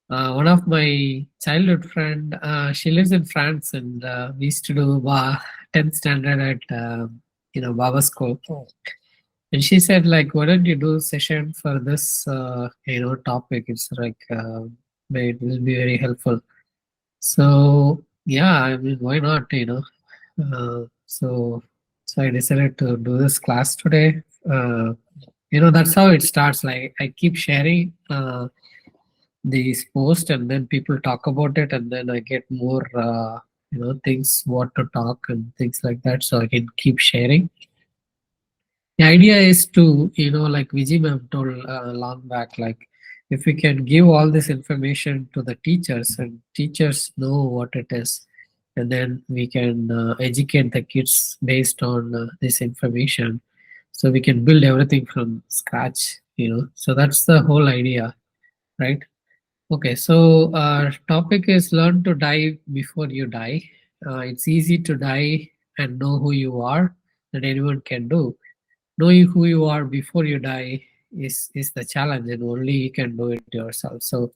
One of my childhood friend, she lives in France, and we used to do 10th standard at Baba School. And she said, like, why don't you do session for this topic? It's like it will be very helpful. So yeah, I mean, why not? So I decided to do this class today. That's how it starts. Like I keep sharing these posts, and then people talk about it, and then I get more things what to talk and things like that, so I can keep sharing. The idea is to, like Vijay ma'am told long back, like if we can give all this information to the teachers and teachers know what it is, and then we can educate the kids based on this information, so we can build everything from scratch. So that's the whole idea, right? Okay, so our topic is learn to die before you die. It's easy to die and know who you are, that anyone can do. Knowing who you are before you die is the challenge, and only you can do it yourself. So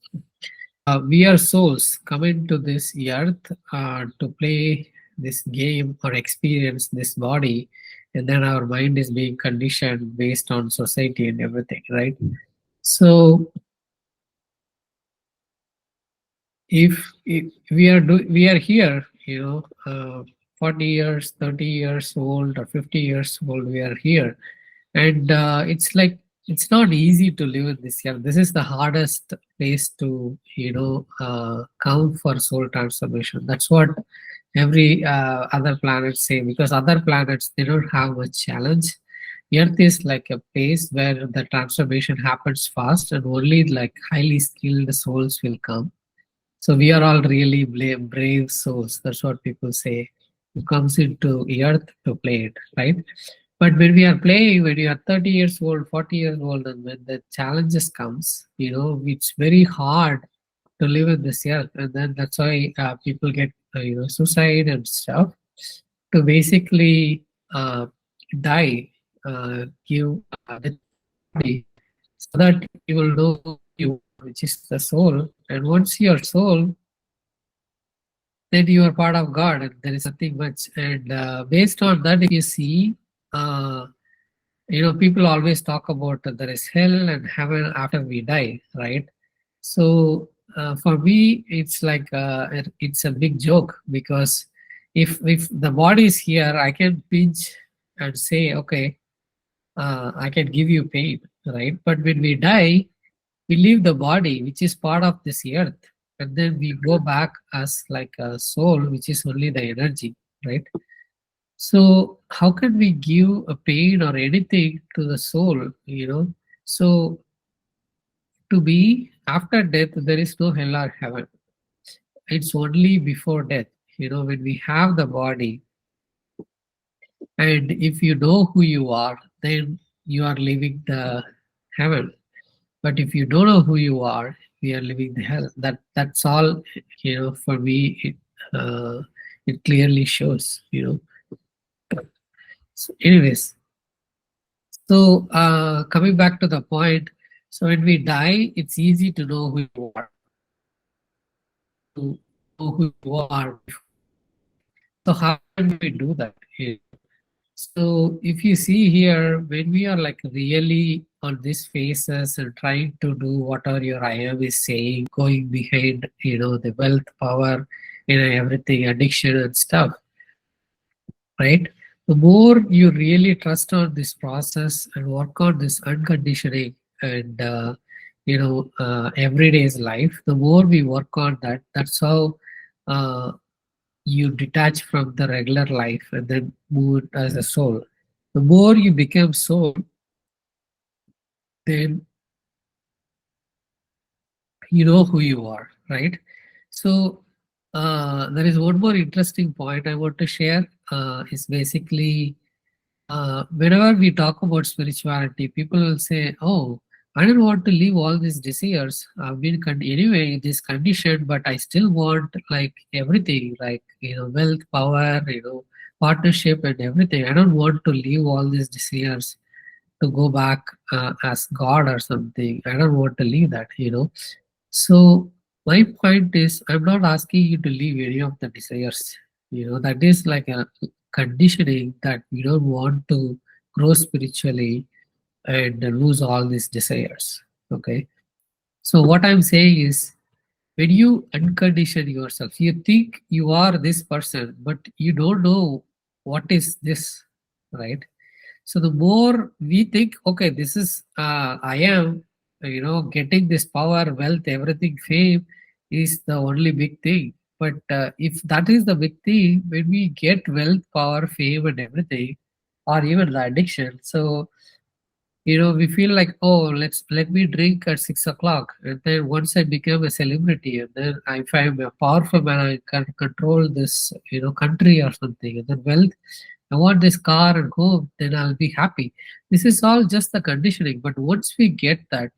we are souls coming to this earth to play this game or experience this body, and then our mind is being conditioned based on society and everything, right? So if we are here, 40 years, 30 years old, or 50 years old, we are here, and it's like it's not easy to live in this year. This is the hardest place to count for soul transformation. That's what every other planets say, because other planets, they don't have much challenge. Earth is like a place where the transformation happens fast, and only like highly skilled souls will come. So we are all really brave souls. That's what people say. Who comes into earth to play it, right? But when we are playing, when you are 30 years old, 40 years old, and when the challenges comes, it's very hard to live in this earth, and then that's why people get suicide and stuff, to basically uh, die, give the body, so that you will know you, which is the soul. And once your soul, then you are part of God, and there is nothing much. And based on that, if you see, uh, people always talk about that there is hell and heaven after we die, right? So for me, it's like it's a big joke, because if the body is here, I can pinch and say, okay, I can give you pain, right? But when we die, we leave the body, which is part of this earth, and then we go back as like a soul, which is only the energy, right? So how can we give a pain or anything to the soul? So to be after death, there is no hell or heaven. It's only before death. When we have the body, and if you know who you are, then you are living the heaven. But if you don't know who you are, we are living the hell. That's all. For me, it clearly shows. So, anyways, so coming back to the point, so when we die, it's easy to know who you are. To know who you are. So how can we do that? So if you see here, when we are like really on these phases and trying to do whatever your I am is saying, going behind, the wealth, power, everything, addiction and stuff, right? The more you really trust on this process and work on this unconditioning and everyday's life, the more we work on that, that's how you detach from the regular life and then move as a soul. The more you become soul, then you know who you are, right? So there is one more interesting point I want to share. Is basically whenever we talk about spirituality, people will say, "Oh, I don't want to live all these desires. I've been anyway this condition, but I still want like everything, like wealth, power, partnership, and everything. I don't want to leave all these desires to go back as God or something. I don't want to leave that." So My point is, I'm not asking you to leave any of the desires. That is like a conditioning that we don't want to grow spiritually and lose all these desires. Okay. So what I'm saying is, when you uncondition yourself, you think you are this person, but you don't know what is this, right? So the more we think, okay, this is I am, getting this power, wealth, everything, fame is the only big thing. But if that is the big thing, when we get wealth, power, fame, and everything, or even the addiction, so we feel like, oh, let me drink at 6 o'clock, and then once I become a celebrity, and then if I'm a powerful man, I can control this, country or something, and then wealth, I want this car and home, then I'll be happy. This is all just the conditioning. But once we get that,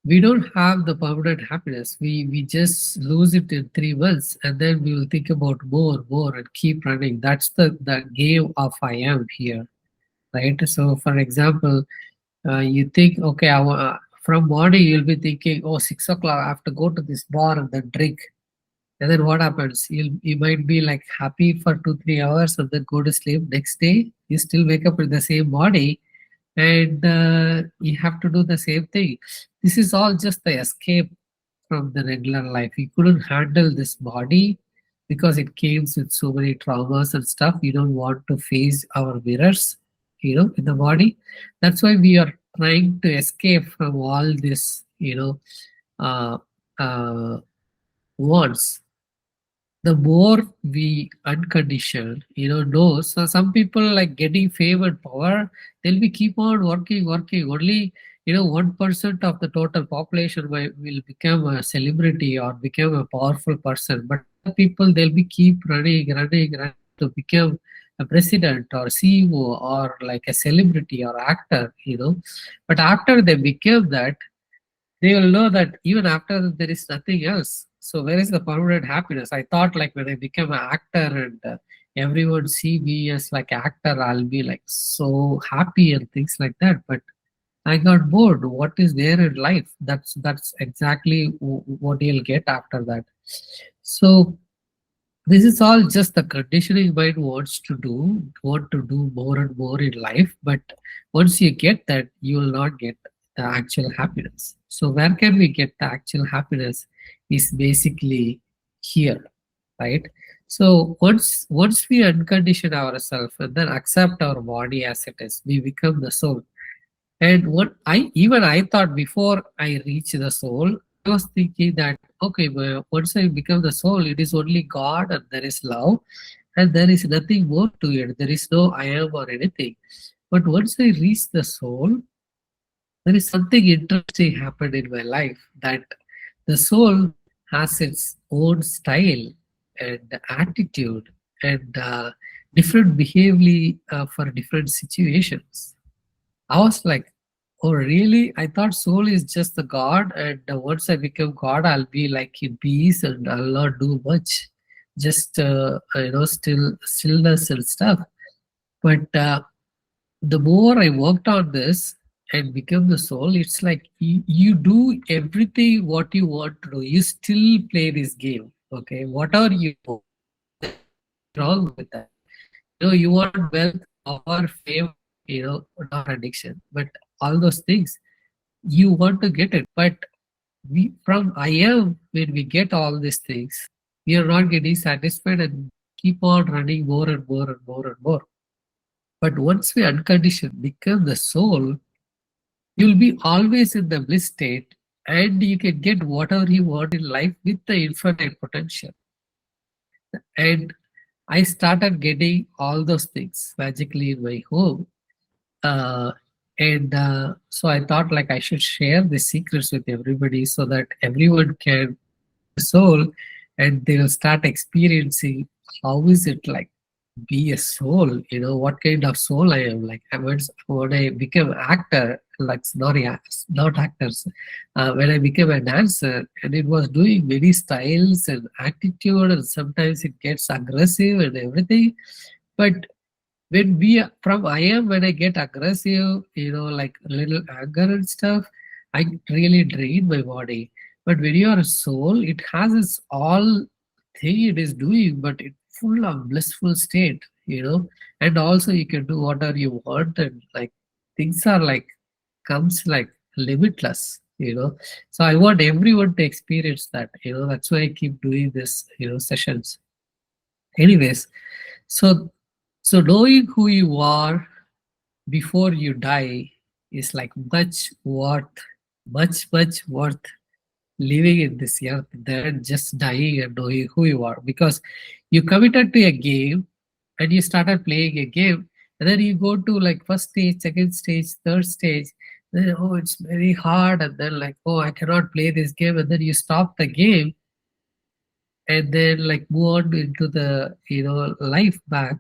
we don't have the permanent happiness. We just lose it in 3 months, and then we will think about more, and keep running. That's the game of I am here, right? So, for example, you think, okay, from morning you'll be thinking, oh, 6 o'clock, I have to go to this bar and then drink. And then what happens? You might be like happy for 2 3 hours and then go to sleep. Next day, you still wake up with the same body, and you have to do the same thing. This is all just the escape from the regular life. We couldn't handle this body because it came with so many traumas and stuff. We don't want to face our mirrors, in the body. That's why we are trying to escape from all this, uh, uh, wants. The more we unconditioned, know. So some people like getting fame and power, they'll be keep on working. Only 1% of the total population will become a celebrity or become a powerful person. But other people, they'll be keep running to become a president or CEO or like a celebrity or actor. But after they become that, they will know that even after that, there is nothing else. So where is the permanent happiness? I thought like when I become an actor and everyone see me as like actor, I'll be like so happy and things like that. But I got bored. What is there in life? That's exactly what you'll get after that. So this is all just the conditioning mind want to do more and more in life. But once you get that, you will not get the actual happiness. So where can we get the actual happiness is basically here, right? So once we uncondition ourselves and then accept our body as it is, we become the soul. And what I thought before I reach the soul, I was thinking that okay, well, once I become the soul, it is only God and there is love, and there is nothing more to it. There is no I am or anything. But once I reach the soul, there is something interesting happened in my life, that the soul has its own style and attitude and different behavior for different situations. I was like, oh, really? I thought soul is just the God, and once I become God, I'll be like in peace and I'll not do much, just stillness and stuff. But the more I worked on this and become the soul, it's like you do everything what you want to do. You still play this game, okay? Whatever you do, wrong with that. You want wealth, power, fame, not addiction, but all those things you want to get it. But we from I am, when we get all these things, we are not getting satisfied and keep on running more and more and more and more. But once we unconditioned become the soul, you'll be always in the bliss state, and you can get whatever you want in life with the infinite potential. And I started getting all those things magically in my home. uh, and so I thought like I should share the secrets with everybody so that everyone can soul, and they'll start experiencing how is it like be a soul, what kind of soul I am. Like when I became actor, like not actors, when I became a dancer, and it was doing many styles and attitude, and sometimes it gets aggressive and everything. But when we from I am, when I get aggressive, like a little anger and stuff, I really drain my body. But when you are a soul, it has its all thing it is doing, but it's full of blissful state, and also you can do whatever you want, and like things are like comes like limitless. So I want everyone to experience that. That's why I keep doing this sessions. Anyways, so so knowing who you are before you die is like much worth living in this earth than just dying and knowing who you are, because you committed to a game and you started playing a game, and then you go to like first stage, second stage, third stage, then oh it's very hard, and then like oh I cannot play this game, and then you stop the game and then like move on into the life back.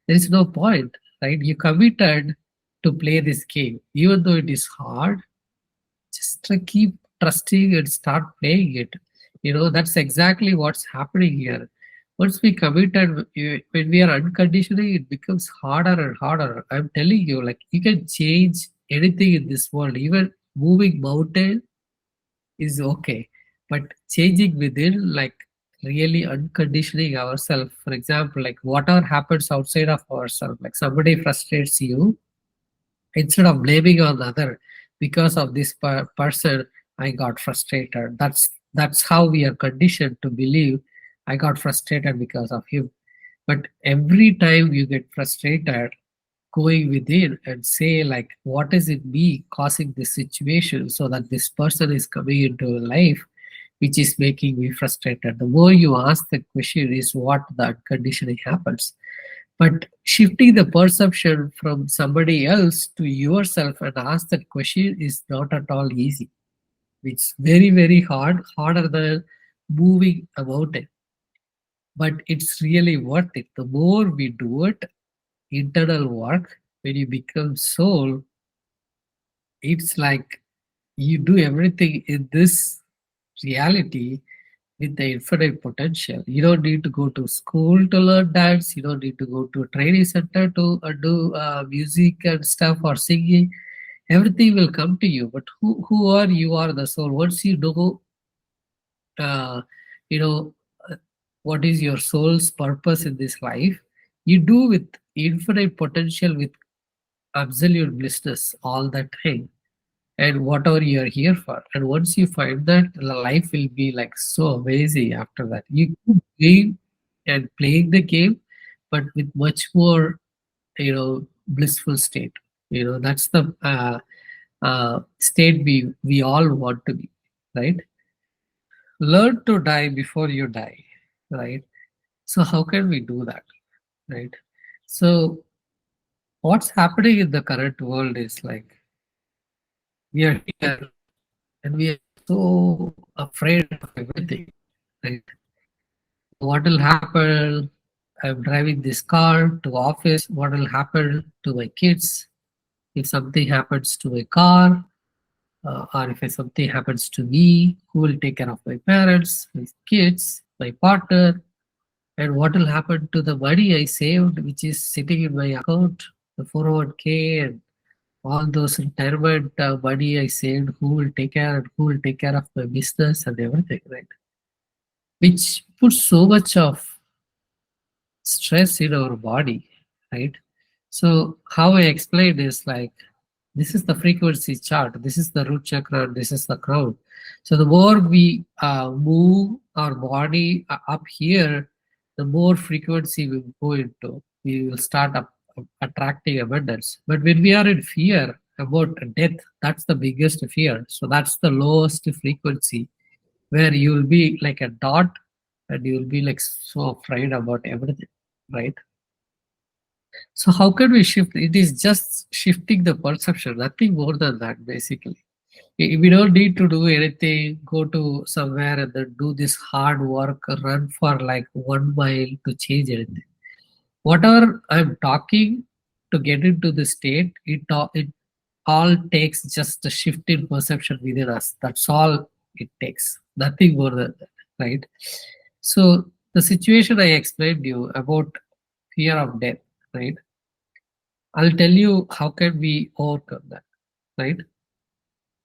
There is no point, right? You committed to play this game even though it is hard. Just keep trusting and start playing it. That's exactly what's happening here. Once we committed, when we are unconditionally, it becomes harder and harder. I'm telling you, like you can change anything in this world. Even moving mountain is okay, but changing within, like really unconditioning ourselves. For example, like whatever happens outside of ourselves, like somebody frustrates you, instead of blaming on the other, because of this person I got frustrated. That's how we are conditioned to believe. I got frustrated because of him. But every time you get frustrated, going within and say like what is it me causing this situation, so that this person is coming into your life which is making me frustrated. The more you ask the question is what the conditioning happens. But shifting the perception from somebody else to yourself and ask that question is not at all easy. It's very, very hard, harder than moving about it. But it's really worth it. The more we do it, internal work, when you become soul, it's like you do everything in this reality with the infinite potential. You don't need to go to school to learn dance. You don't need to go to a training center to do music and stuff or singing. Everything will come to you. But who are you? Are the soul. Once you know, uh, you know, uh, what is your soul's purpose in this life, you do with infinite potential, with absolute blissness all the time, and whatever you are here for. And once you find that, the life will be like so amazing after that. You keep playing and playing the game, but with much more, blissful state. That's the state we all want to be, right? Learn to die before you die, right? So how can we do that, right? So what's happening in the current world is like we are here and we are so afraid of everything, right? What will happen? I'm driving this car to office. What will happen to my kids if something happens to my car, or if something happens to me? Who will take care of my parents, my kids, my partner? And what will happen to the money I saved, which is sitting in my account, the 401k and all those retirement money I saved? Who will take care, and who will take care of my business and everything, right? Which puts so much of stress in our body, right? So how I explain is like this is the frequency chart, this is the root chakra, this is the crown. So the more we move our body up here, the more frequency we go into. We will start attracting abundance. But when we are in fear about death, that's the biggest fear. So that's the lowest frequency, where you will be like a dot and you will be like so afraid about everything, right? So how can we shift? It is just shifting the perception, nothing more than that, basically. We don't need to do anything, go to somewhere and then do this hard work, run for like 1 mile to change anything. Whatever I'm talking to get into the state, it all takes just a shift in perception within us. That's all it takes. Nothing more than that, right? So the situation I explained to you about fear of death, right? I'll tell you how can we overcome that, right?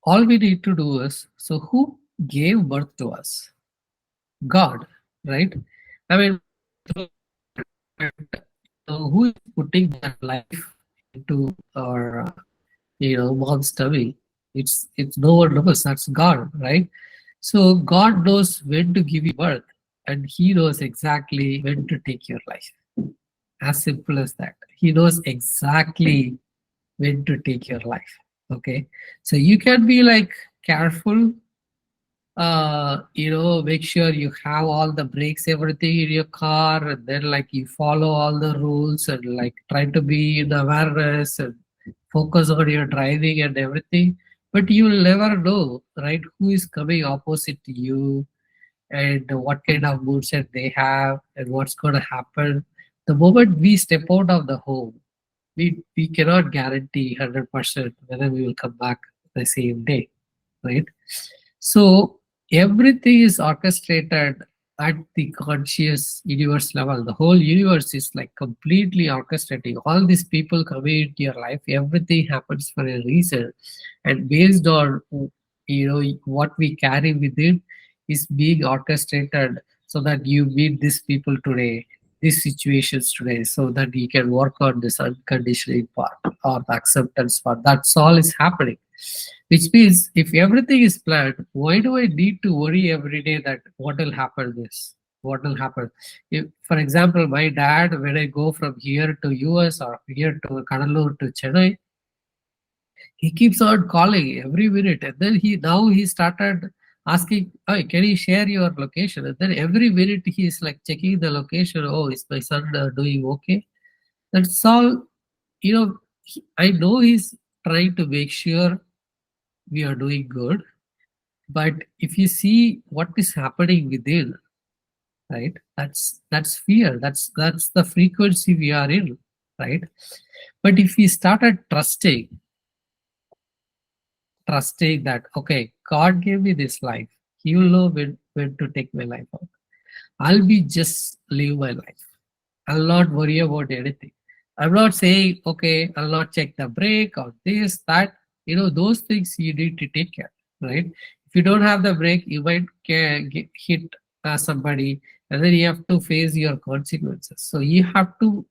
All we need to do is, so gave birth to us? God, right? I mean, who is putting that life into our, mom's tummy? It's no one knows. That's God, right? So God knows when to give you birth, and He knows exactly when to take your life. As simple as that. He knows exactly when to take your life. Okay, so you can be like careful, make sure you have all the brakes, everything in your car, and then like you follow all the rules and like try to be in awareness and focus on your driving and everything. But you will never know, right, who is coming opposite to you and what kind of moodset they have and what's going to happen. The moment we step out of the home, we cannot guarantee 100% whether we will come back the same day, right? So everything is orchestrated at the conscious universe level. The whole universe is like completely orchestrating. All these people coming into your life, everything happens for a reason. And based on what we carry within is being orchestrated so that you meet these people today, these situations today, so that you can work on this unconditioning part or the acceptance part. That's all is happening. Which means if everything is planned, why do I need to worry every day that what will happen this? What will happen? If, for example, my dad, when I go from here to US or here to Kadalur to Chennai, he keeps on calling every minute. And then he started asking, "Oh, can you share your location?" And then every minute he's like checking the location. Oh, is my son doing okay? That's all. I know he's trying to make sure we are doing good. But if you see what is happening within, right, that's fear. That's the frequency we are in, right? But if we started trusting that, okay, God gave me this life, He will know when to take my life out. I'll be just live my life. I'll not worry about anything. I'm not saying, okay, I'll not check the brake or this, that. Those things you need to take care, right? If you don't have the brake, you might get hit somebody, and then you have to face your consequences. So you have to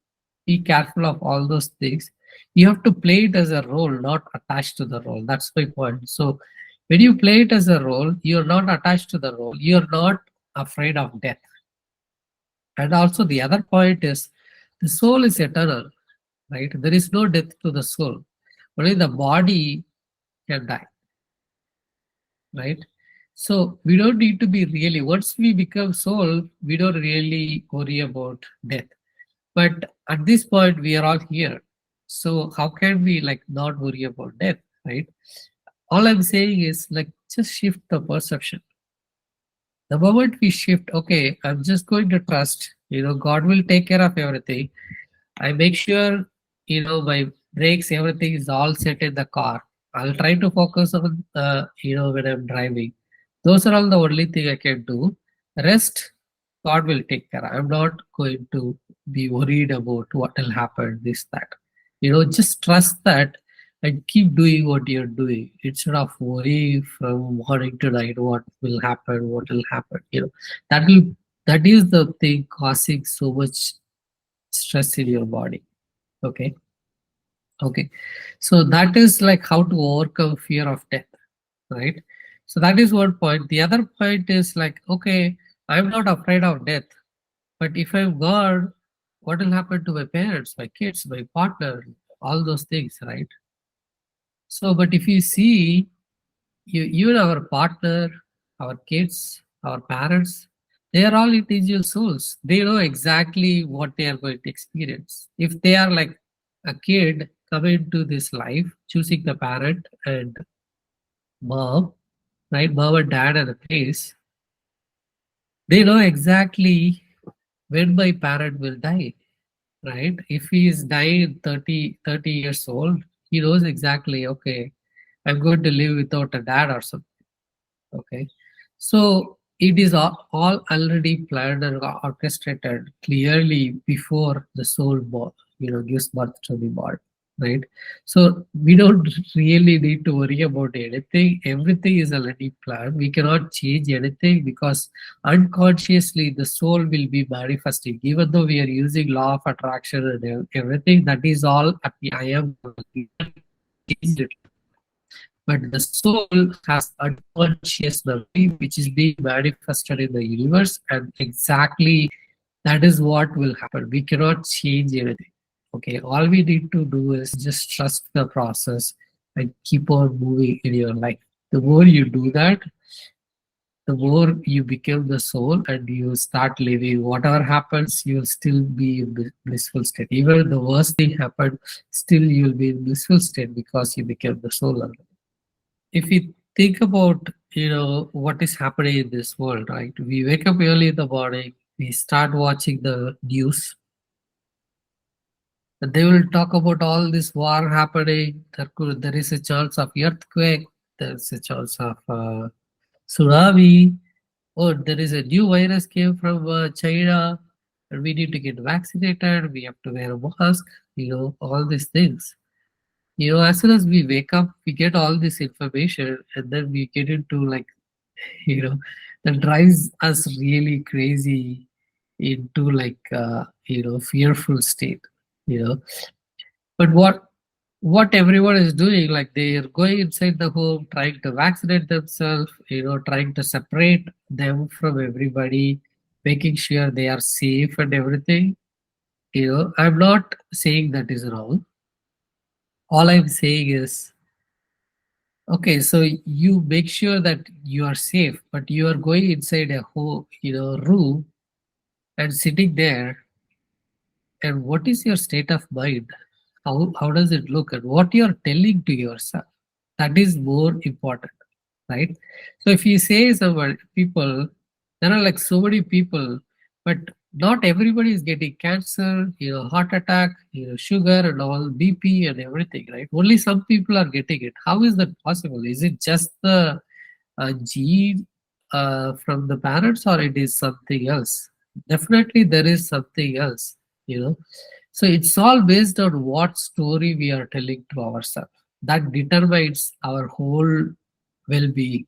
be careful of all those things. You have to play it as a role, not attached to the role. That's my point. So when you play it as a role, you're not attached to the role. You're not afraid of death. And also the other point is the soul is eternal, right? There is no death to the soul. Only the body can die, right? So we don't need to be really, once we become soul, we don't really worry about death. But at this point, we are all here. So how can we like not worry about death, right? All I'm saying is like just shift the perception. The moment we shift, okay, I'm just going to trust, God will take care of everything. I make sure, my brakes, everything is all set in the car. I'll try to focus on, when I'm driving. Those are all the only thing I can do. Rest, God will take care. I'm not going to be worried about what will happen, this, that. Just trust that and keep doing what you're doing instead of worry from morning to night what will happen, what will happen. That will that is the thing causing so much stress in your body. Okay. Okay. So that is like how to overcome fear of death, right? So that is one point. The other point is like, okay, I'm not afraid of death, but if I'm God, what will happen to my parents, my kids, my partner, all those things, right? So, but if you see, even our partner, our kids, our parents, they are all individual souls. They know exactly what they are going to experience. If they are like a kid coming to this life, choosing the parent and mom, right? Mom and dad and the place, they know exactly when my parent will die, right? If he is dying 30 years old, he knows exactly, okay, I'm going to live without a dad or something. Okay, so it is all already planned and orchestrated clearly before the soul gives birth to the body. right? So we don't really need to worry about anything. Everything is already planned. We cannot change anything because unconsciously the soul will be manifesting. Even though we are using law of attraction and everything, that is all at the I am changed it. But the soul has unconscious memory which is being manifested in the universe, and exactly that is what will happen. We cannot change anything. Okay, all we need to do is just trust the process and keep on moving in your life. The more you do that, the more you become the soul and you start living. Whatever happens, you'll still be in blissful state. Even if the worst thing happened, still you'll be in blissful state because you became the soul already. If we think about, what is happening in this world, right? We wake up early in the morning, we start watching the news. They will talk about all this war happening. There is a chance of earthquake. There's a chance of tsunami. Oh, there is a new virus came from China, and we need to get vaccinated. We have to wear a mask. All these things. As soon as we wake up, we get all this information, and then we get into like, you know, that drives us really crazy into like, fearful state. You know, but what everyone is doing, like they are going inside the home, trying to vaccinate themselves, trying to separate them from everybody, making sure they are safe and everything. I'm not saying that is wrong. All I'm saying is, okay, so you make sure that you are safe, but you are going inside a whole, room and sitting there, and what is your state of mind? How does it look, and what you are telling to yourself? That is more important, right? So if you say some people, there are like so many people, but not everybody is getting cancer, heart attack, sugar and all, BP and everything, right? Only some people are getting it. How is that possible? Is it just the gene from the parents, or it is something else? Definitely there is something else, you know. So it's all based on what story we are telling to ourselves. That determines our whole well-being.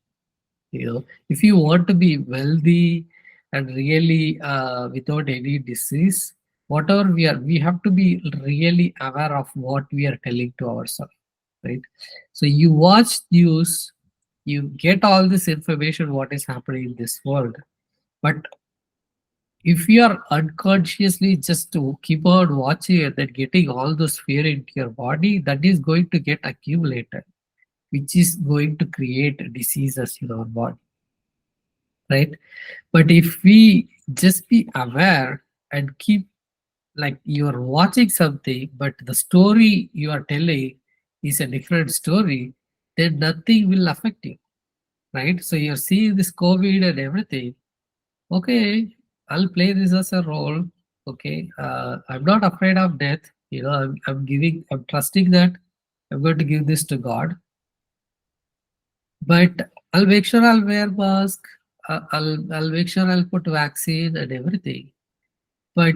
If you want to be wealthy and really without any disease, whatever we have to be really aware of what we are telling to ourselves, right? So you watch news, you get all this information what is happening in this world, but if you are unconsciously just to keep on watching and then getting all those fear into your body, that is going to get accumulated, which is going to create diseases in our body, right? But if we just be aware and keep, like, you are watching something but the story you are telling is a different story, then nothing will affect you, right? So you're seeing this COVID and everything. Okay, I'll play this as a role. Okay, I'm not afraid of death. I'm trusting that I'm going to give this to God. But I'll make sure I'll wear mask. I'll make sure I'll put vaccine and everything. But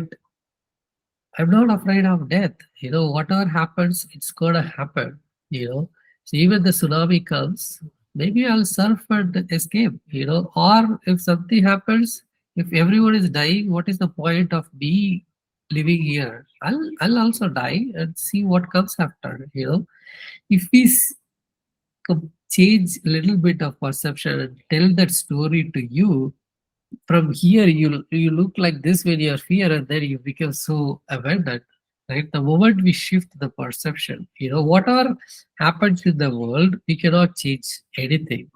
I'm not afraid of death. Whatever happens, it's gonna happen. So even the tsunami comes, maybe I'll surf and escape. Or if something happens, if everyone is dying, what is the point of me living here? I'll also die and see what comes after. If we change a little bit of perception and tell that story to you, from here you look like this when you're fear, and then you become so abandoned, right? The moment we shift the perception, whatever happens in the world, we cannot change anything.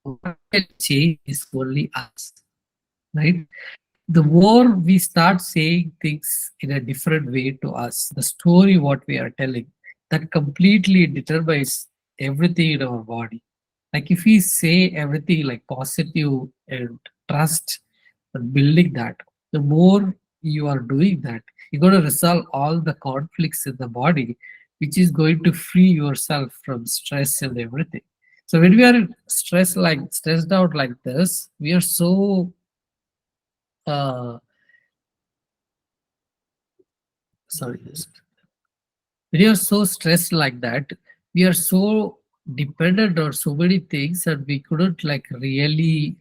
What can change is only us, right? The more we start saying things in a different way to us, the story what we are telling, that completely determines everything in our body. Like if we say everything like positive and trust and building that, the more you are doing that, you're going to resolve all the conflicts in the body, which is going to free yourself from stress and everything. So when we are stressed out like this, we are so uh sorry this When you're so stressed like that, we are so dependent on so many things, and we couldn't like really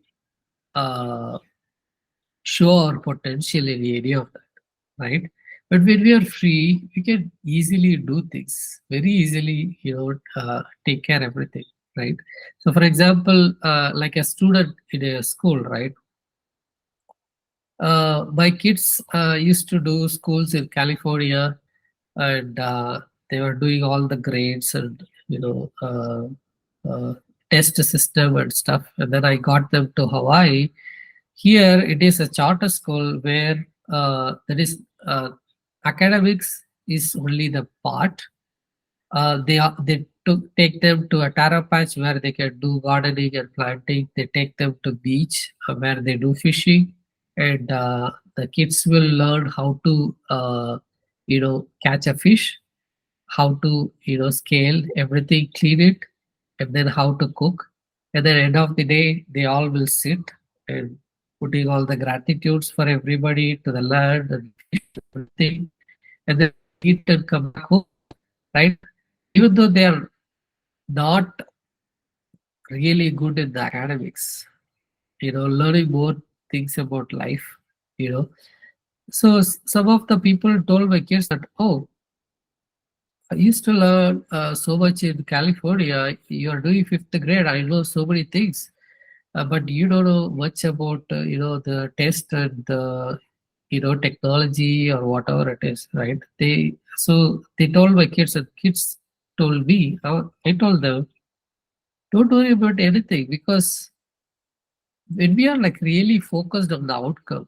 uh, show our potential in any of that, right? But when we are free, we can easily do things very easily, take care everything, right? So, for example, like a student in a school, right? My kids used to do schools in California, and they were doing all the grades and test system and stuff. And then I got them to Hawaii. Here it is a charter school where there is academics is only the part. They take them to a taro patch where they can do gardening and planting. They take them to beach where they do fishing, and the kids will learn how to catch a fish, how to scale everything, clean it, and then how to cook. And then end of the day, they all will sit and putting all the gratitudes for everybody to the land and everything, and then eat and come back home, right? Even though they are not really good in the academics, learning more things about life, you know. So some of the people told my kids that, oh, I used to learn so much in California. You are doing fifth grade. I know so many things, but you don't know much about the test and the technology or whatever it is, right? They told my kids, and kids told me. I told them, don't worry about anything, because when we are like really focused on the outcome,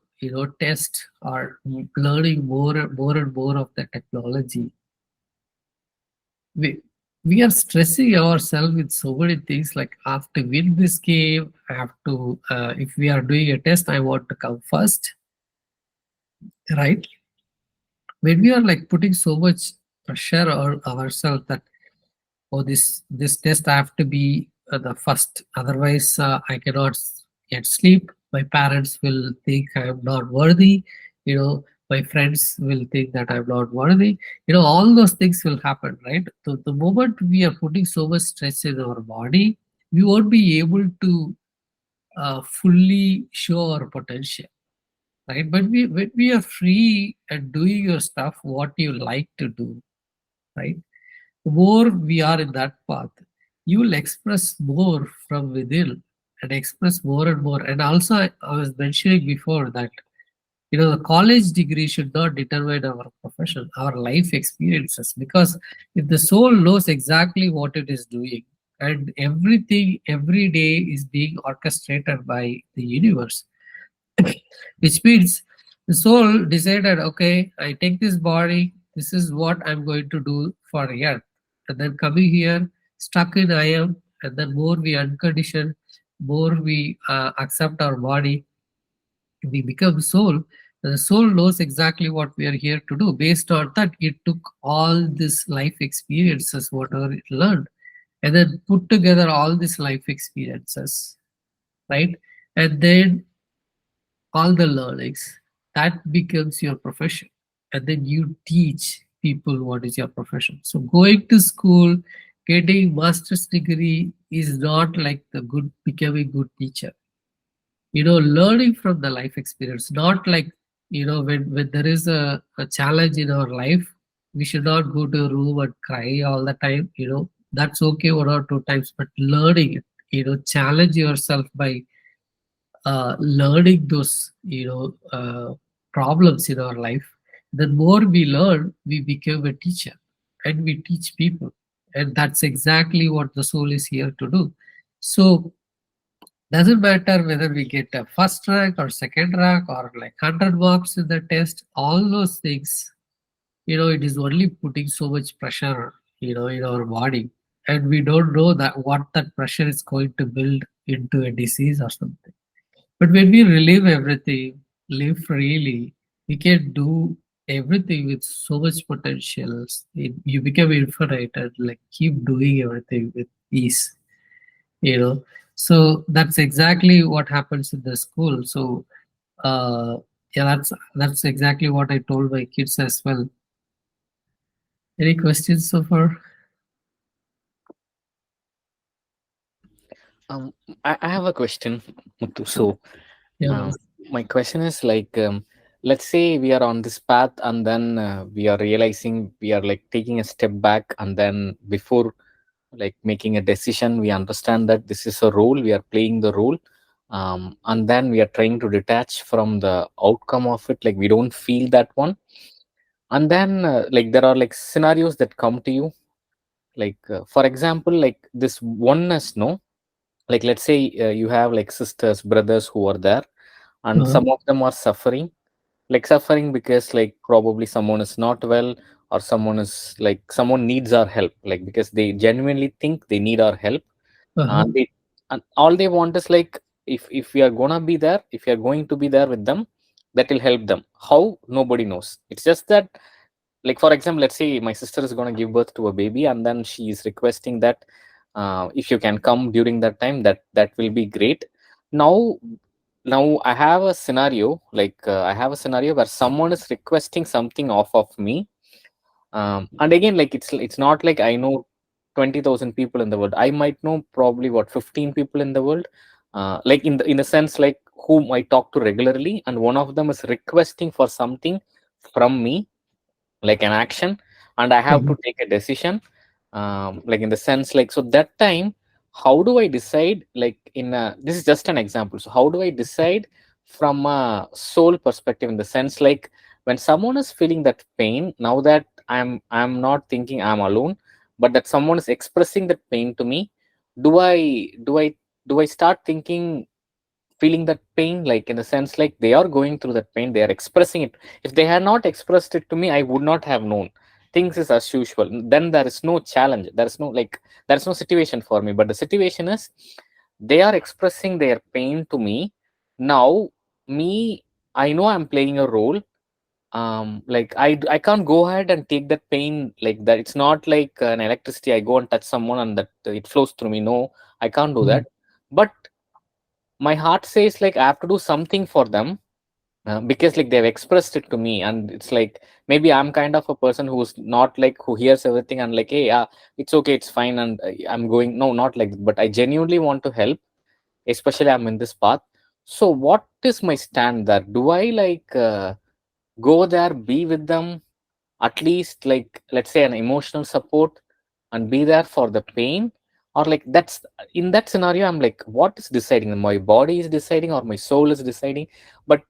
test or learning more and more of the technology, we we are stressing ourselves with so many things, like I have to win this game. I have to if we are doing a test, I want to come first, right? When we are like putting so much pressure on ourselves that, oh, this test I have to be the first, otherwise I cannot get sleep. My parents will think I am not worthy. My friends will think that I'm not worthy. All those things will happen, right? So the moment we are putting so much stress in our body, we won't be able to fully show our potential, right? But when we are free and doing your stuff what you like to do, right? The more we are in that path, you will express more from within and express more and more. And also, I was mentioning before that the college degree should not determine our profession, our life experiences, because if the soul knows exactly what it is doing, and everything every day is being orchestrated by the universe, which means the soul decided, okay, I take this body, this is what I'm going to do for earth. And then coming here, stuck in I am, and then more we unconditioned, more we accept our body, we become soul. The soul knows exactly what we are here to do. Based on that, it took all this life experiences, whatever it learned, and then put together all these life experiences, right? And then all the learnings, that becomes your profession. And then you teach people what is your profession. So going to school, getting master's degree is not like the good becoming good teacher. Learning from the life experience, not like when there is a challenge in our life, we should not go to a room and cry all the time. That's okay 1 or 2 times, but learning it, challenge yourself by learning those problems in our life. The more we learn, we become a teacher, and we teach people, and that's exactly what the soul is here to do. So doesn't matter whether we get a first rank or second rank or like 100 marks in the test, all those things, it is only putting so much pressure, in our body, and we don't know that what that pressure is going to build into a disease or something. But when we relive everything, live freely, we can do everything with so much potential. You become infinite and like keep doing everything with ease. So that's exactly what happens in the school. So yeah, that's exactly what I told my kids as well. Any questions so far? Um, I have a question, Muthu. So, Yeah. um, my question is like, let's say we are on this path, and then we are realizing we are like taking a step back, and then before like making a decision, we understand that this is a role, we are playing the role, and then we are trying to detach from the outcome of it. Like we don't feel that one, and then like there are like scenarios that come to you, like for example, like this oneness, no, like let's say you have like sisters brothers who are there, and Uh, some of them are suffering, like suffering because like probably someone is not well, or someone is like someone needs our help, like because they genuinely think they need our help, uh-huh. and they, and all they want is like, if we are gonna be there, if we are going to be there with them, that will help them. How? Nobody knows. It's just that, like for example, let's say my sister is going to give birth to a baby, and then she is requesting that if you can come during that time, that will be great. Now now I have a scenario, like I have a scenario where someone is requesting something off of me, and again, like it's not like I know 20,000 people in the world. I might know probably what 15 people in the world, like in the sense like whom I talk to regularly, and one of them is requesting for something from me, like an action, and I have Uh-huh. to take a decision, like in the sense like, so that time, how do I decide, like in a, this is just an example, so how do I decide from a soul perspective, in the sense like when someone is feeling that pain, now that I'm not thinking I'm alone, but that someone is expressing that pain to me, do I start thinking, feeling that pain, like in the sense like they are going through that pain, they are expressing it. If they had not expressed it to me, I would not have known. Things is as usual, then there is no challenge, there is no like, there is no situation for me. But the situation is, they are expressing their pain to me. Now, me, I know I'm playing a role, like I can't go ahead and take that pain like that. It's not like an electricity, I go and touch someone and that it flows through me. No, I can't do Mhm. that. But my heart says like I have to do something for them, because like they've expressed it to me, and it's like maybe I'm kind of a person who's not like who hears everything and like, hey, yeah, it's okay, it's fine, and I'm going. No, not like that. But I genuinely want to help, especially I'm in this path. So what is my stand there? Do I like go there, be with them, at least like let's say an emotional support, and be there for the pain, or like that's, in that scenario I'm like, what is deciding? My body is deciding or my soul is deciding? But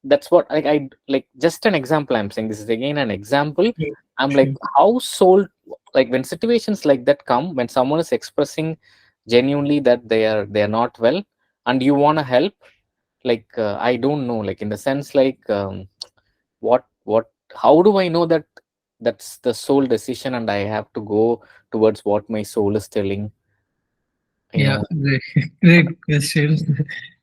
that's what, like I, like just an example I'm saying, this is again an example. Sure. I'm like, Sure. how soul, like when situations like that come, when someone is expressing genuinely that they are not well, and you want to help, like I don't know, like in the sense like what how do I know that that's the soul decision, and I have to go towards what my soul is telling, you Yeah, know? great, great question.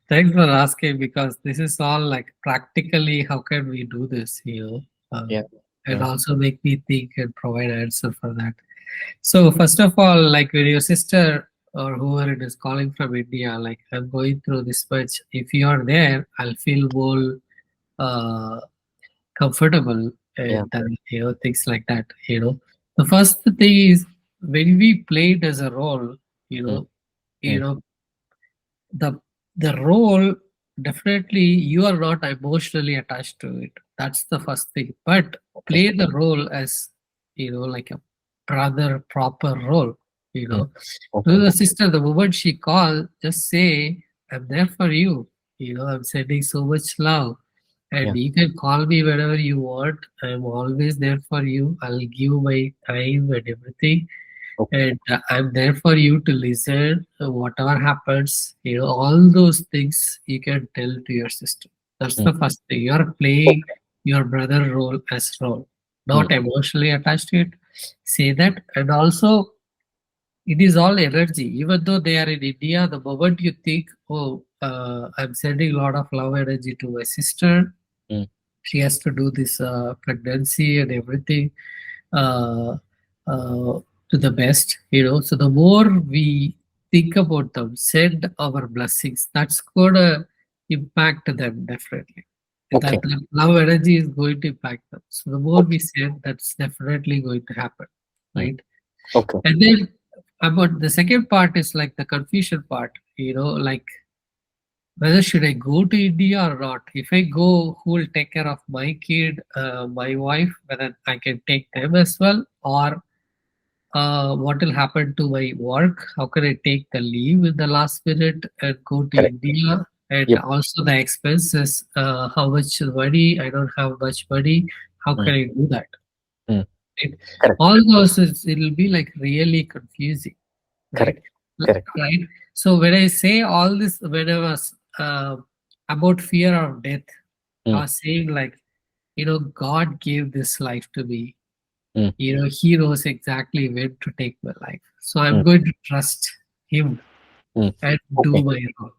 Thanks for asking, because this is all like practically how can we do this, Yeah, and yeah. also make me think and provide answer for that. So first of all, like when your sister or whoever it is calling from India, like I'm going through this much. If you are there, I'll feel more uh, comfortable, Yeah. and things like that. The first thing is when we played as a role, you Mm, know, you mm, know the the role, definitely you are not emotionally attached to it. That's the first thing. But okay. play the role as like a brother proper role. you Mm, know to okay. the sister, the moment she call, just say, I'm there for you. I'm sending so much love, Yeah. and you can call me whenever you want. I'm always there for you. I'll give my time and everything, Okay. and I'm there for you to listen. Whatever happens, all those things you can tell to your sister. That's Mm, the first thing. You're playing okay. your brother role as role, Mm, not emotionally attached to it. Say that. And also, it is all energy. Even though they are in India, the moment you think, oh, I'm sending a lot of love energy to my sister, mm, she has to do this pregnancy and everything, uh, to the best. So the more we think about them, send our blessings, that's gonna impact them definitely. Okay. That love energy is going to impact them. So the more we Okay. send, that's definitely going to happen, Mm. right? Okay. And then about the second part is like the confusion part, like whether should I go to India or not? If I go, who will take care of my kid, my wife, whether I can take them as well, or what will happen to my work? How can I take the leave in the last minute and go to Correct. India? And Yep. also the expenses, how much money? I don't have much money. How Mm. can I do that? Mm. Right? Correct. All those, it'll be like really confusing, right? Correct. Correct. Right. So when I say all this, when I was about fear of death, I Mm. was saying like, God gave this life to me. Mm. He knows exactly when to take my life. So I'm Mm. going to trust him Mm. and do Okay. my role.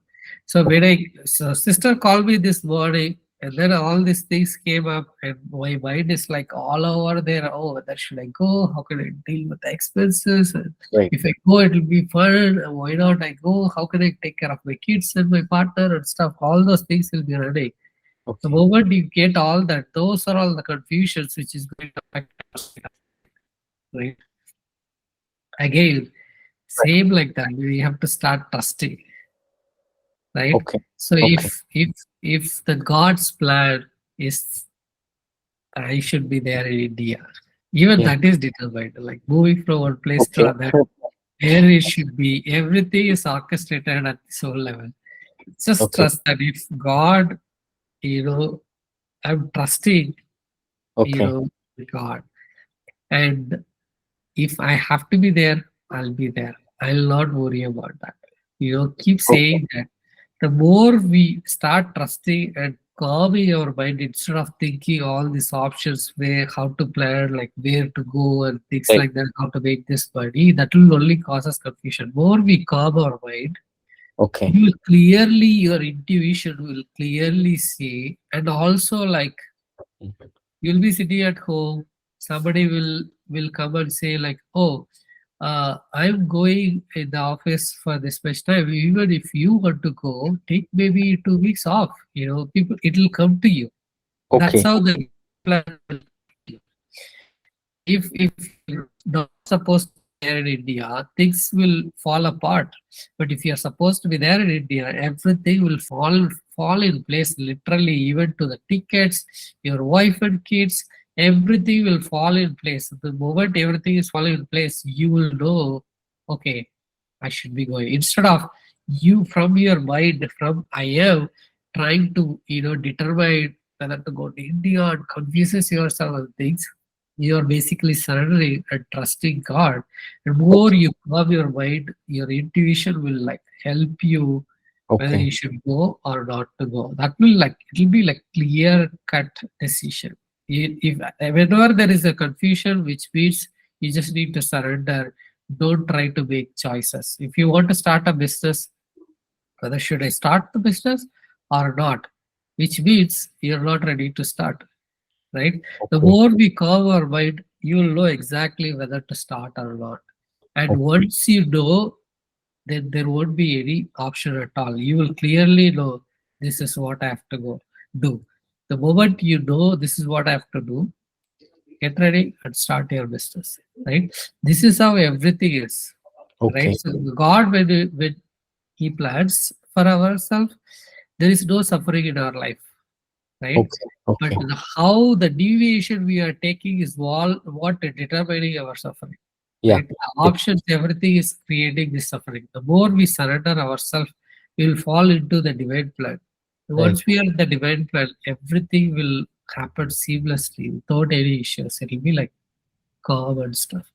So when sister called me this morning, and then all these things came up, and my mind is like all over there. Oh, whether should I go? How can I deal with the expenses? And Right. if I go, it'll be fun. Why not I go? How can I take care of my kids and my partner and stuff? All those things will be running. The Okay. moment you get all that, those are all the confusions which is going to affect us, right? Again, Right. same like that. We have to start trusting, right? Okay. So Okay. if the God's plan is I should be there in India, even Yeah. that is determined. Like moving from one place to Okay. another, where it should be, everything is orchestrated at the soul level. Just Okay. trust that if God, you know, I'm trusting, Okay. God, and if I have to be there, I'll be there. I'll not worry about that. Keep Okay. saying that. The more we start trusting and calming our mind instead of thinking all these options, where how to plan, like where to go and things Right. like that, how to make this money, that will only cause us confusion. More we calm our mind, Okay. you will clearly, your intuition will clearly say, and also like Mm. you'll be sitting at home, somebody will come and say like, oh, I'm going in the office for this much time. Even if you want to go, take maybe 2 weeks off. People, it'll come to you. That's Okay. how the plan. If you're not supposed to be there in India, things will fall apart. But if you're supposed to be there in India, everything will fall in place literally, even to the tickets, your wife and kids, everything will fall in place. The moment everything is falling in place, you will know, okay, I should be going. Instead of you from your mind, from I am trying to, determine whether to go to India and confuses yourself and things, you are basically surrendering and trusting God. The more Okay. you calm your mind, your intuition will like help you whether Okay. you should go or not to go. That will like it'll be like clear cut decision. If whenever there is a confusion, which means you just need to surrender. Don't try to make choices. If you want to start a business, whether should I start the business or not, which means you're not ready to start, right? The Okay. more we calm our mind, you will know exactly whether to start or not. And Okay. once you know, then there won't be any option at all. You will clearly know this is what I have to go do. The moment you know this is what I have to do, get ready and start your business. Right? This is how everything is. Right? Okay. So God, when He plans for ourselves, there is no suffering in our life, right? Okay. But Okay. how the deviation we are taking is what determining our suffering, Yeah. right? The Yeah. options, everything is creating this suffering. The more we surrender ourselves, we will fall into the divine plan. Right. Once we are in the divine plan, everything will happen seamlessly without any issues. It will be like calm and stuff.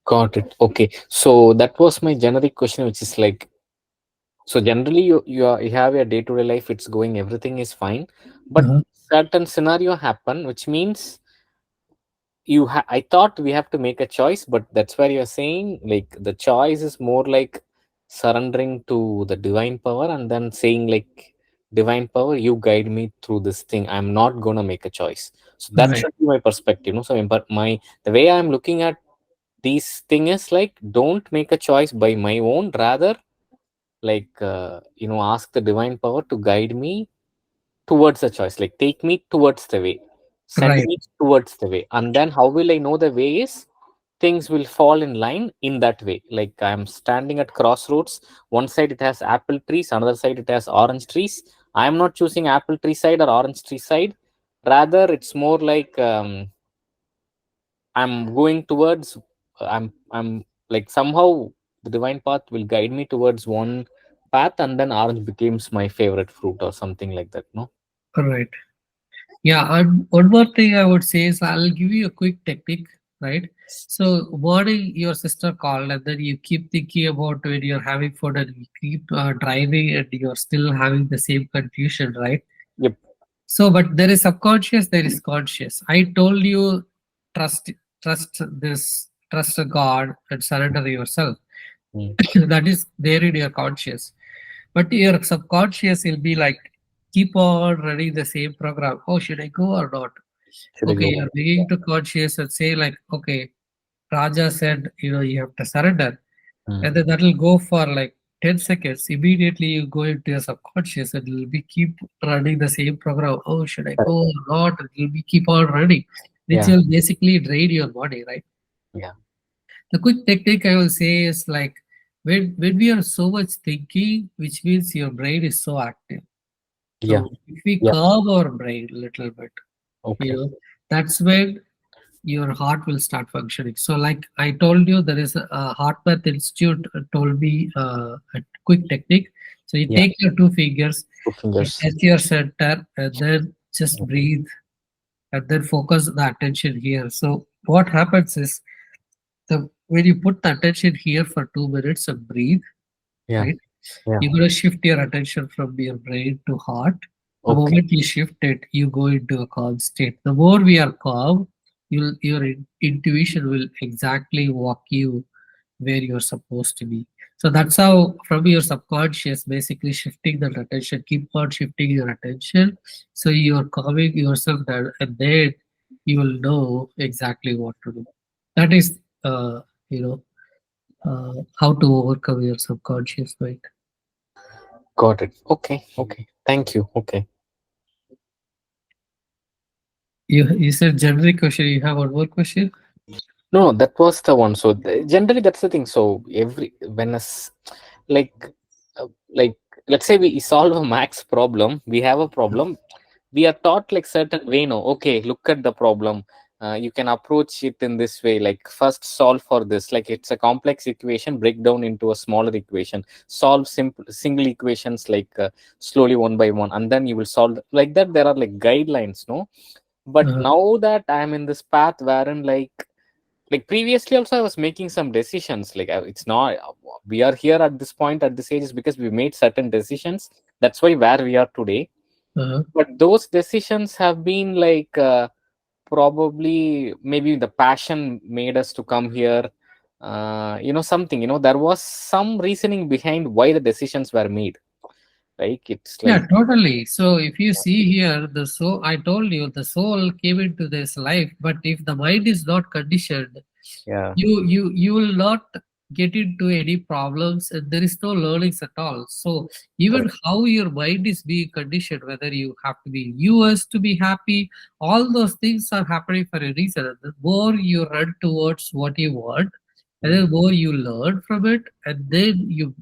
Got it. Okay. So that was my generic question, which is like, so generally you have your day to day life. It's going. Everything is fine, but Uh-huh. certain scenario happen, which means I thought we have to make a choice, but that's where you're saying like the choice is more like surrendering to the divine power and then saying like, divine power, you guide me through this thing. I'm not gonna make a choice. So that Right. should be my perspective, so but the way I'm looking at these thing is like, don't make a choice by my own, rather like ask the divine power to guide me towards the choice, like take me towards the way, send Right. me towards the way. And then how will I know the way is things will fall in line in that way. Like I'm standing at crossroads, one side it has apple trees, another side it has orange trees. I'm not choosing apple tree side or orange tree side, rather it's more like I'm going towards I'm like somehow the divine path will guide me towards one path, and then orange becomes my favorite fruit or something like that, no? Right. Yeah, and one more thing I would say is I'll give you a quick technique, right? So, morning your sister called, and then you keep thinking about when you're having food and you keep driving and you're still having the same confusion, right? Yep. So, but there is subconscious, there is conscious. I told you trust, trust a God and surrender yourself. Mm. That is there in your conscious. But your subconscious will be like, keep on running the same program. Oh, should I go or not? Should I Okay, go? you're beginning to conscious and say like, okay, Raja said, you have to surrender. Mm. And then that will go for like 10 seconds. Immediately you go into your subconscious and it will be keep running the same program. Oh, should I Correct. go or not? It will be keep on running, which Yeah. will basically drain your body, right? Yeah. The quick technique I will say is like when we are so much thinking, which means your brain is so active. Yeah. So if we Yeah. calm our brain a little bit, you Okay. know, that's when your heart will start functioning. So like I told you, there is a HeartMath Institute told me a quick technique. So you Yeah. take your two fingers, Two you fingers. touch your center, and then just breathe, and then focus the attention here. So what happens is the when you put the attention here for 2 minutes and breathe, Yeah. right? Yeah. You're gonna shift your attention from your brain to heart. The Okay. moment you shift it, you go into a calm state. The more we are calm, your intuition will exactly walk you where you're supposed to be. So that's how, from your subconscious, basically shifting that attention, keep on shifting your attention. So you're calming yourself down, and then you will know exactly what to do. That is, you know, how to overcome your subconscious mind. Got it. Okay. Okay. Thank you. Okay. You said generic question. You have one more question? No, that was the one. So generally, that's the thing. So every when us like like let's say we solve a max problem, we have a problem. We are taught like certain way. No, okay, look at the problem. You can approach it in this way. Like first solve for this. Like it's a complex equation, break down into a smaller equation. Solve simple single equations like slowly one by one, and then you will solve like that. There are like guidelines, no. But Uh, now that I am in this path wherein like previously also I was making some decisions, like it's not we are here at this point at this age is because we made certain decisions, that's why where we are today. uh, But those decisions have been like probably maybe the passion made us to come here, something, there was some reasoning behind why the decisions were made, like it's yeah, like totally. So if you see here, the soul, I told you, the soul came into this life, but if the mind is not conditioned, yeah. you will not get into any problems, and there is no learnings at all. So even Correct. how your mind is being conditioned, whether you have to be in US to be happy, all those things are happening for a reason. And the more you run towards what you want, and Mm. then more you learn from it, and then you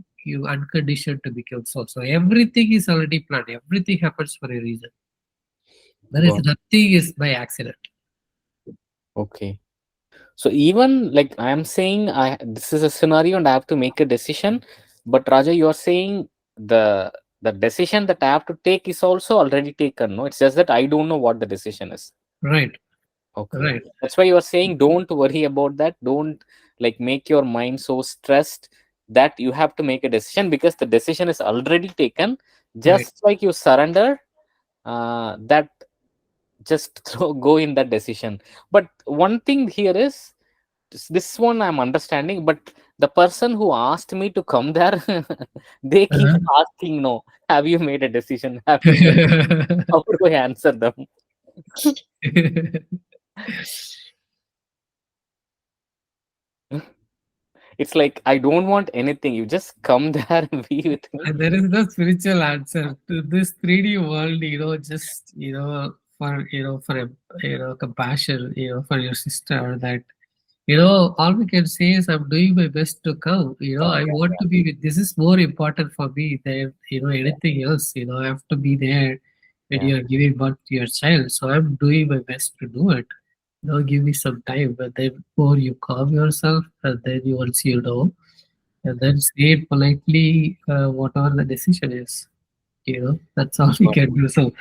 unconditioned to become so. So everything is already planned, everything happens for a reason. There is Got nothing is by accident. okay. So even like I am saying, I this is a scenario and I have to make a decision. But Raja, you are saying the decision that I have to take is also already taken. No, it's just that I don't know what the decision is. Right. Okay, Right. that's why you are saying don't worry about that. Don't like make your mind so stressed that you have to make a decision because the decision is already taken. Right. Just like you surrender, that just go in that decision. But one thing here is this one I'm understanding, but the person who asked me to come there, they keep Uh-huh. asking, no, have you made a decision? Have you made? How do I answer them? It's like I don't want anything. You just come there and be with me. And there is no spiritual answer to this 3D world, just, for, compassion, for your sister that, all we can say is I'm doing my best to come. I want to be with, this is more important for me than, anything else. I have to be there when Yeah. you're giving birth to your child. So I'm doing my best to do it. Give me some time, but then before you calm yourself, and then you once and then say it politely, whatever the decision is. That's all we Got can do. So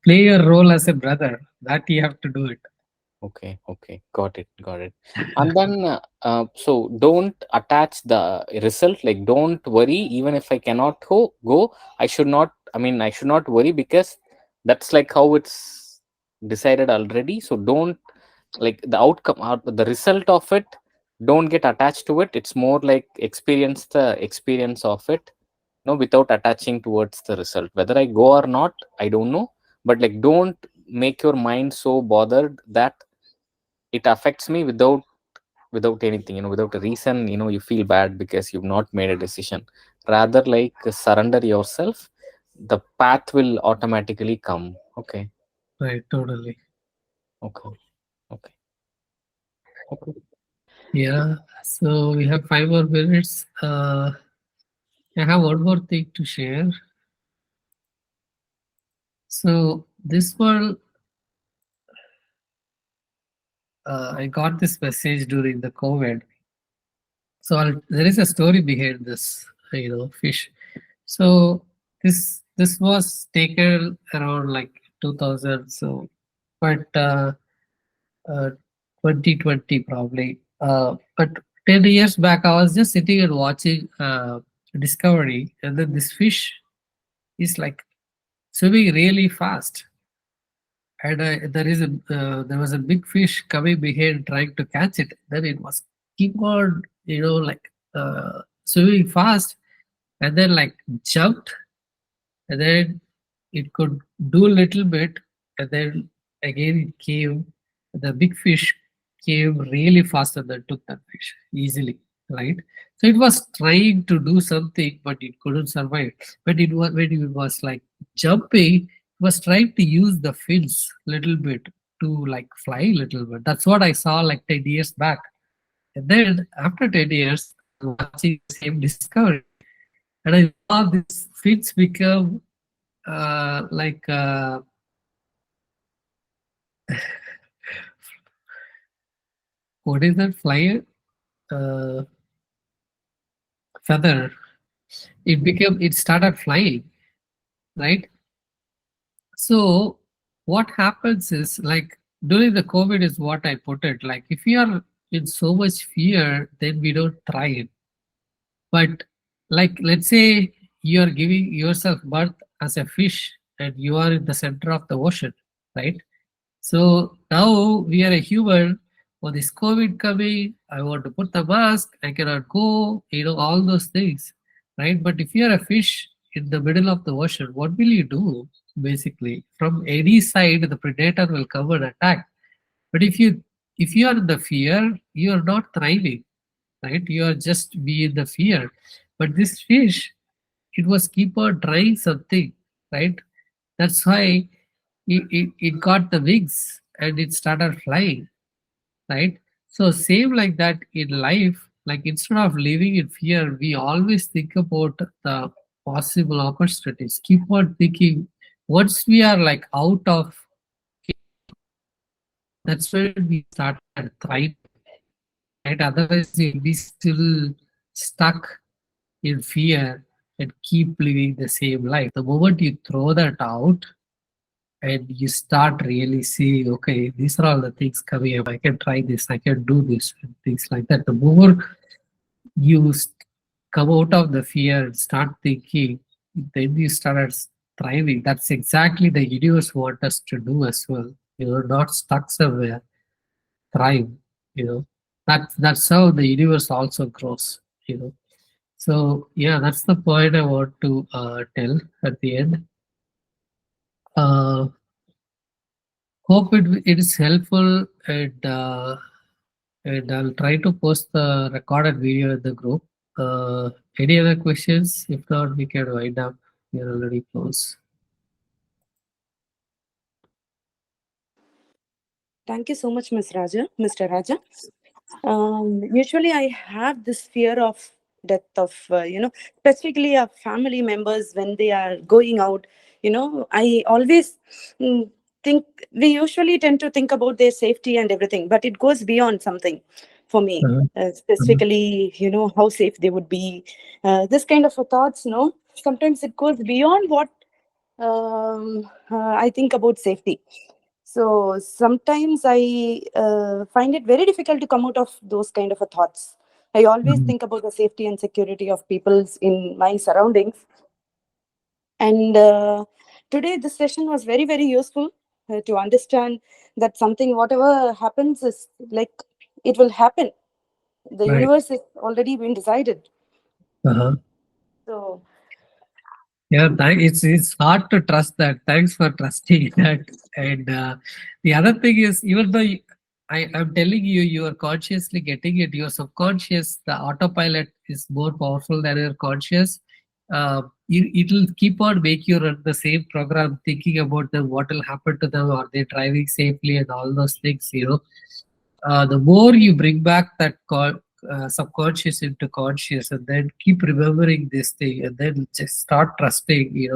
play your role as a brother. That you have to do it. Okay, okay, got it, got it. And then, so don't attach the result. Like, don't worry. Even if I cannot go, I should not. I mean, I should not worry because that's like how it's decided already. So don't like the outcome or the result of it. Don't get attached to it. It's more like experience the experience of it. No, without attaching towards the result. Whether I go or not, I don't know. But like, don't make your mind so bothered that it affects me without anything, without a reason. You feel bad because you've not made a decision. Rather, like, surrender yourself. The path will automatically come. Okay, Right, totally. okay, okay, okay. Yeah. So we have 5 more minutes. I have one more thing to share. So this one, I got this message during the COVID. So there is a story behind this, fish. So this was taken around like 2000. So, but 2020 probably. But 10 years back, I was just sitting and watching Discovery, and then this fish is like swimming really fast, and there was a big fish coming behind trying to catch it. Then it was keep on, like swimming fast, and then like jumped, and then it could do a little bit, and then again it came. The big fish came really fast and then took that fish easily, right? So it was trying to do something, but it couldn't survive. But when it was like jumping, it was trying to use the fins little bit to like fly a little bit. That's what I saw like 10 years back. And then after 10 years, I was watching the same Discovery, and I saw these fins become like what is that flyer uh, feather. It started flying, right? So what happens is like during the COVID is what I put it. Like if we are in so much fear, then we don't thrive. But like let's say you are giving yourself birth as a fish and you are in the center of the ocean, right? So now we are a human. For this COVID coming, I want to put the mask. I cannot go. All those things, right? But if you are a fish in the middle of the ocean, what will you do? Basically, from any side, the predator will come and attack. But if you are in the fear, you are not thriving, right? You are just be in the fear. But this fish, it was keep on trying something, right? That's why it got the wings and it started flying, right? So same like that in life, like instead of living in fear, we always think about the possible opportunities. Keep on thinking. Once we are like out of, that's when we start thriving, right? Otherwise we'll be still stuck in fear and keep living the same life. The moment you throw that out and you start really seeing, okay, these are all the things coming up. I can try this, I can do this, and things like that. The more you come out of the fear and start thinking, then you start thriving. That's exactly the universe wants us to do as well. Not stuck somewhere, thrive. You know, that's how the universe also grows. So yeah, that's the point I want to tell at the end. Uh, Hope it is helpful, and and I'll try to post the recorded video in the group. Any other questions? If not, we can wind up. We are already close. Thank you so much, Mr. Raja. Usually, I have this fear of death of specifically of family members when they are going out. I always think we usually tend to think about their safety and everything, but it goes beyond something for me. Specifically, how safe they would be. This kind of a thoughts, sometimes it goes beyond what I think about safety. So sometimes I find it very difficult to come out of those kind of a thoughts. I always think about the safety and security of people's in my surroundings. And today this session was very, very useful to understand that something, whatever happens, is like it will happen. The Right. universe is already been decided. So yeah, it's hard to trust that. Thanks for trusting that. And the other thing is, even though I'm telling you, you are consciously getting it, your subconscious, the autopilot is more powerful than your conscious. It'll keep on make you run the same program, thinking about them, what will happen to them, are they driving safely, and all those things. The more you bring back that subconscious into conscious, and then keep remembering this thing, and then just start trusting,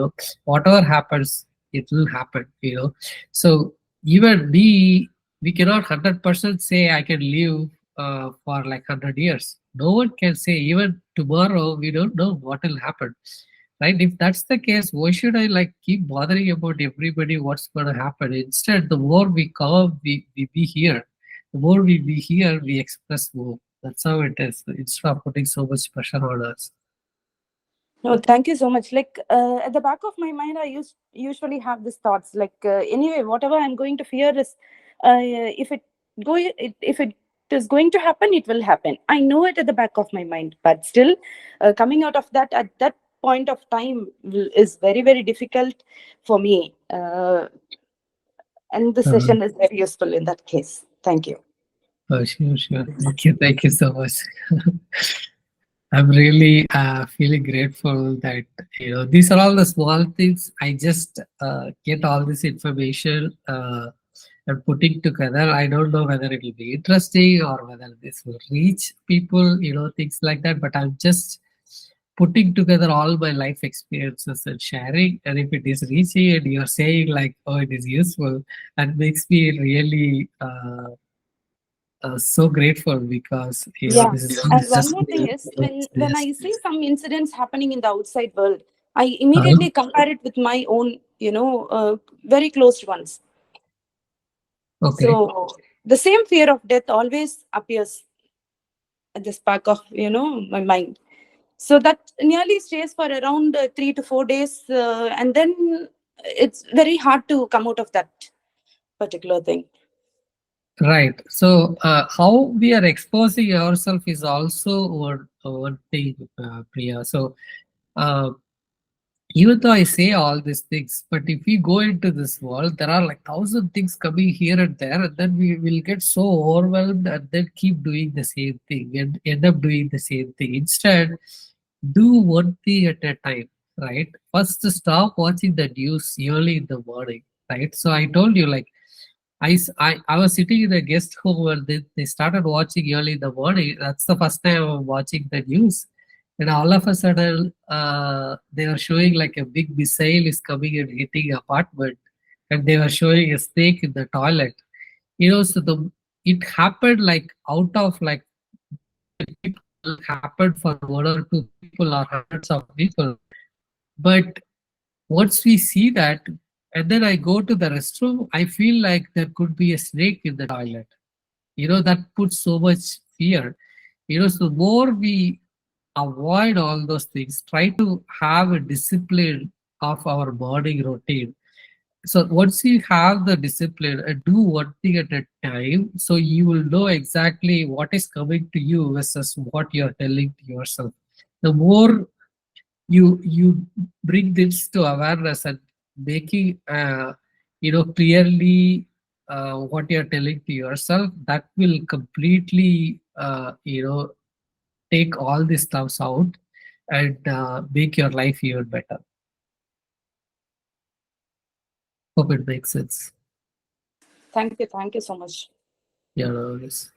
whatever happens, it will happen. So even we cannot 100% say I can live for like 100 years. No one can say. Even tomorrow, we don't know what will happen, right? If that's the case, why should I like keep bothering about everybody, what's going to happen? Instead, the more we come, we be here. The more we be here, we express more. That's how it is. Instead of putting so much pressure on us. no, thank you so much. Like at the back of my mind, I usually have these thoughts. Like anyway, whatever I'm going to fear is, if it is going to happen, it will happen. I know it at the back of my mind, but still, coming out of that at that point of time is very, very difficult for me. And the session is very useful in that case. Thank you. Oh, sure. Thank you so much. I'm really feeling grateful that these are all the small things. I just get all this information and putting together. I don't know whether it will be interesting or whether this will reach people, things like that. But I'm just putting together all my life experiences and sharing. And if it is reaching and you're saying like, oh, it is useful, that makes me really so grateful, because this is And one just more thing is, when I see some incidents happening in the outside world, I immediately compare it with my own, very close ones. Okay. So the same fear of death always appears at the spark of my mind. So that nearly stays for around 3 to 4 days, and then it's very hard to come out of that particular thing. Right. So how we are exposing ourselves is also one thing, Priya. So even though I say all these things, but if we go into this world, there are like 1,000 things coming here and there, and then we will get so overwhelmed and then keep doing the same thing and end up doing the same thing. Instead, do one thing at a time, right? First, stop watching the news early in the morning, right? So I told you, like, I was sitting in a guest home where they started watching early in the morning. That's the first time I'm watching the news. And all of a sudden, they were showing like a big missile is coming and hitting apartment. And they were showing a snake in the toilet. So it happened like out of like people, happened for one or two people or hundreds of people. But once we see that, and then I go to the restroom, I feel like there could be a snake in the toilet. That puts so much fear. So the more we avoid all those things, try to have a discipline of our morning routine. So once you have the discipline and do one thing at a time, so you will know exactly what is coming to you versus what you're telling to yourself. The more you bring this to awareness and making clearly what you're telling to yourself, that will completely, take all these stuffs out and make your life even better. Hope it makes sense. Thank you so much. Yeah, no worries.